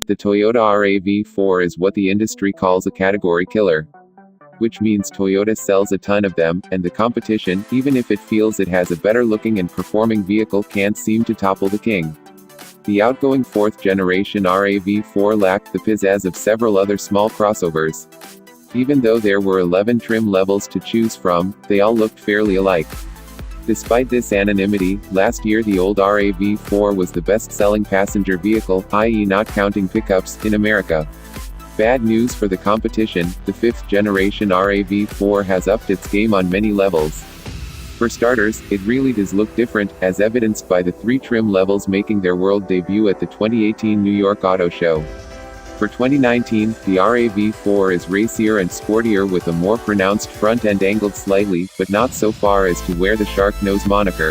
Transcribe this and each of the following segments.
The Toyota RAV4 is what the industry calls a category killer. Which means Toyota sells a ton of them, and the competition, even if it feels it has a better looking and performing vehicle, can't seem to topple the king. The outgoing 4th generation RAV4 lacked the pizzazz of several other small crossovers. Even though there were 11 trim levels to choose from, they all looked fairly alike. Despite this anonymity, last year the old RAV4 was the best-selling passenger vehicle, i.e. not counting pickups, in America. Bad news for the competition, the 5th generation RAV4 has upped its game on many levels. For starters, it really does look different, as evidenced by the 3 trim levels making their world debut at the 2018 New York Auto Show. For 2019, the RAV4 is racier and sportier with a more pronounced front end angled slightly, but not so far as to wear the shark nose moniker.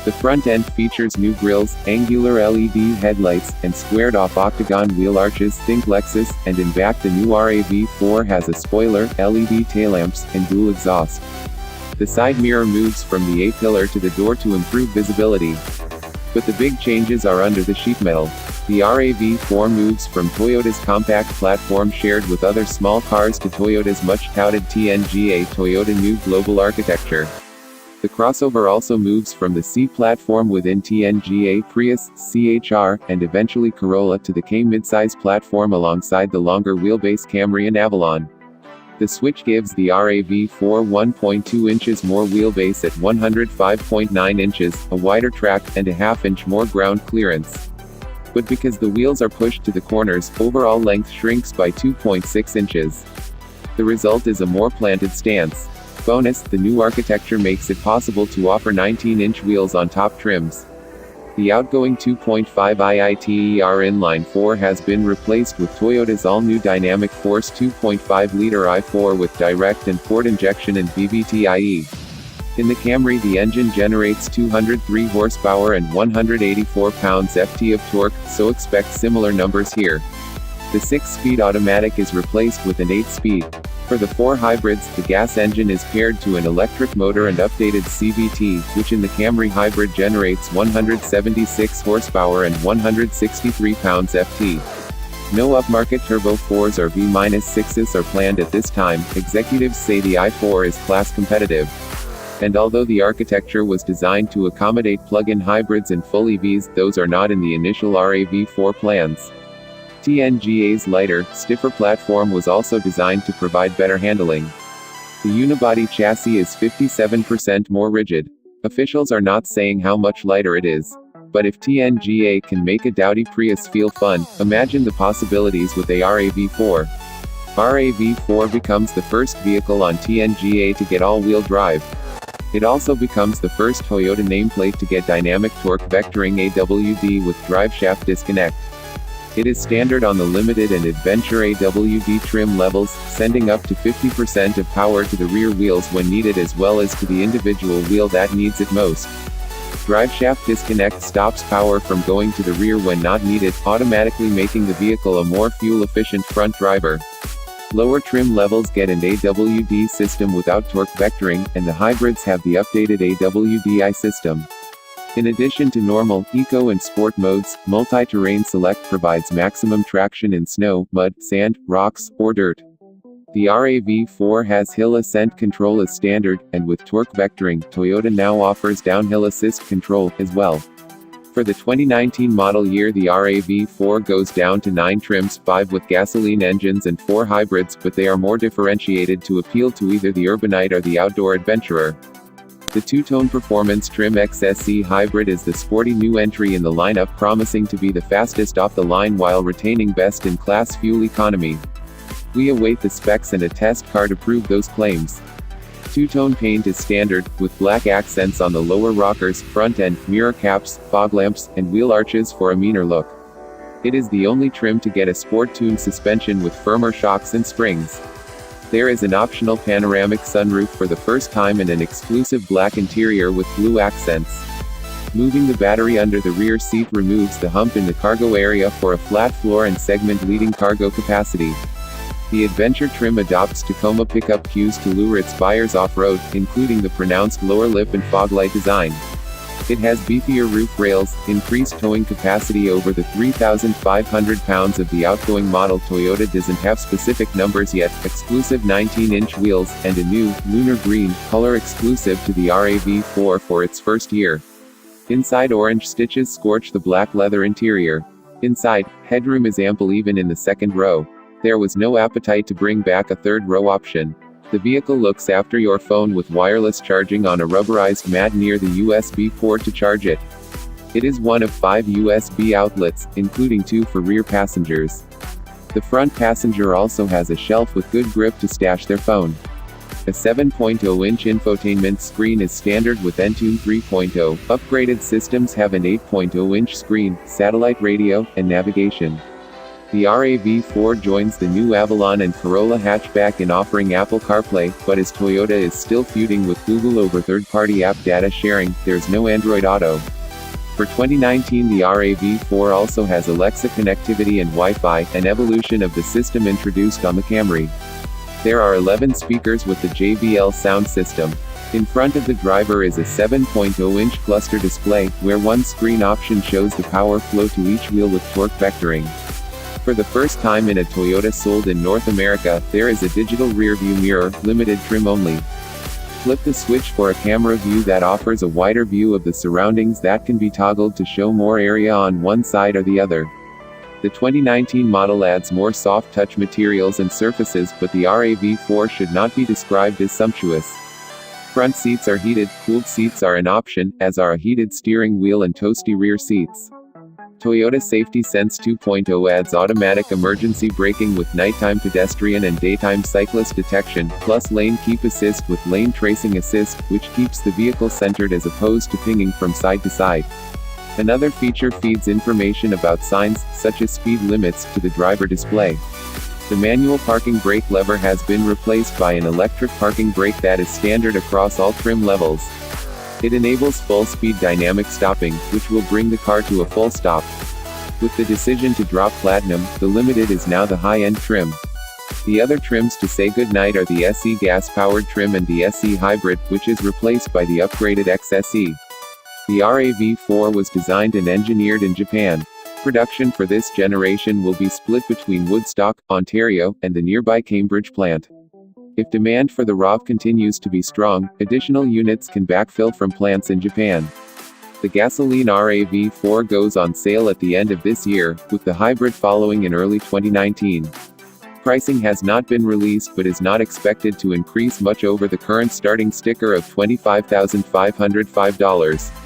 The front end features new grills, angular LED headlights, and squared-off octagon wheel arches. Think Lexus, and in back the new RAV4 has a spoiler, LED taillamps, and dual exhaust. The side mirror moves from the A-pillar to the door to improve visibility. But the big changes are under the sheet metal. The RAV4 moves from Toyota's compact platform shared with other small cars to Toyota's much-touted TNGA Toyota New Global Architecture. The crossover also moves from the C platform within TNGA Prius, CHR, and eventually Corolla to the K midsize platform alongside the longer wheelbase Camry and Avalon. The switch gives the RAV4 1.2 inches more wheelbase at 105.9 inches, a wider track, and a half-inch more ground clearance. But because the wheels are pushed to the corners, overall length shrinks by 2.6 inches. The result is a more planted stance. Bonus, the new architecture makes it possible to offer 19-inch wheels on top trims. The outgoing 2.5 IITER inline-4 has been replaced with Toyota's all-new Dynamic Force 2.5-liter i4 with direct and port injection and VVT-IE. In the Camry the engine generates 203 horsepower and 184 pounds-ft of torque, so expect similar numbers here. The 6-speed automatic is replaced with an 8-speed. For the 4 hybrids, the gas engine is paired to an electric motor and updated CVT, which in the Camry hybrid generates 176 horsepower and 163 pounds-ft. No upmarket Turbo 4s or V-6s are planned at this time. Executives say the i4 is class competitive. And although the architecture was designed to accommodate plug-in hybrids and full EVs, those are not in the initial RAV4 plans. TNGA's lighter, stiffer platform was also designed to provide better handling. The unibody chassis is 57% more rigid. Officials are not saying how much lighter it is. But if TNGA can make a dowdy Prius feel fun, imagine the possibilities with a RAV4. RAV4 becomes the first vehicle on TNGA to get all-wheel drive. It also becomes the first Toyota nameplate to get dynamic torque vectoring AWD with driveshaft disconnect. It is standard on the Limited and Adventure AWD trim levels, sending up to 50% of power to the rear wheels when needed as well as to the individual wheel that needs it most. Driveshaft disconnect stops power from going to the rear when not needed, automatically making the vehicle a more fuel-efficient front driver. Lower trim levels get an AWD system without torque vectoring, and the hybrids have the updated AWD-I system. In addition to normal, eco and sport modes, Multi-Terrain Select provides maximum traction in snow, mud, sand, rocks, or dirt. The RAV4 has hill ascent control as standard, and with torque vectoring, Toyota now offers downhill assist control, as well. For the 2019 model year the RAV4 goes down to 9 trims, 5 with gasoline engines and 4 hybrids, but they are more differentiated to appeal to either the urbanite or the outdoor adventurer. The two-tone performance trim XSE Hybrid is the sporty new entry in the lineup, promising to be the fastest off the line while retaining best-in-class fuel economy. We await the specs and a test car to prove those claims. Two-tone paint is standard, with black accents on the lower rockers, front end, mirror caps, fog lamps, and wheel arches for a meaner look. It is the only trim to get a sport-tuned suspension with firmer shocks and springs. There is an optional panoramic sunroof for the first time and an exclusive black interior with blue accents. Moving the battery under the rear seat removes the hump in the cargo area for a flat floor and segment-leading cargo capacity. The Adventure trim adopts Tacoma pickup cues to lure its buyers off-road, including the pronounced lower lip and fog light design. It has beefier roof rails, increased towing capacity over the 3,500 pounds of the outgoing model. Toyota doesn't have specific numbers yet, exclusive 19-inch wheels, and a new, lunar green, color exclusive to the RAV4 for its first year. Inside, orange stitches scorch the black leather interior. Inside, headroom is ample even in the second row. There was no appetite to bring back a third row option. The vehicle looks after your phone with wireless charging on a rubberized mat near the USB port to charge it. It is one of 5 USB outlets, including 2 for rear passengers. The front passenger also has a shelf with good grip to stash their phone. A 7.0-inch infotainment screen is standard with Entune 3.0. Upgraded systems have an 8.0-inch screen, satellite radio, and navigation. The RAV4 joins the new Avalon and Corolla hatchback in offering Apple CarPlay, but as Toyota is still feuding with Google over third-party app data sharing, there's no Android Auto. For 2019, the RAV4 also has Alexa connectivity and Wi-Fi, an evolution of the system introduced on the Camry. There are 11 speakers with the JBL sound system. In front of the driver is a 7.0-inch cluster display, where one screen option shows the power flow to each wheel with torque vectoring. For the first time in a Toyota sold in North America, there is a digital rear-view mirror, limited trim only. Flip the switch for a camera view that offers a wider view of the surroundings that can be toggled to show more area on one side or the other. The 2019 model adds more soft touch materials and surfaces, but the RAV4 should not be described as sumptuous. Front seats are heated, cooled seats are an option, as are a heated steering wheel and toasty rear seats. Toyota Safety Sense 2.0 adds automatic emergency braking with nighttime pedestrian and daytime cyclist detection, plus lane keep assist with lane tracing assist, which keeps the vehicle centered as opposed to pinging from side to side. Another feature feeds information about signs, such as speed limits, to the driver display. The manual parking brake lever has been replaced by an electric parking brake that is standard across all trim levels. It enables full-speed dynamic stopping, which will bring the car to a full stop. With the decision to drop Platinum, the Limited is now the high-end trim. The other trims to say goodnight are the SE gas-powered trim and the SE Hybrid, which is replaced by the upgraded XSE. The RAV4 was designed and engineered in Japan. Production for this generation will be split between Woodstock, Ontario, and the nearby Cambridge plant. If demand for the RAV continues to be strong, additional units can backfill from plants in Japan. The gasoline RAV4 goes on sale at the end of this year, with the hybrid following in early 2019. Pricing has not been released but is not expected to increase much over the current starting sticker of $25,505.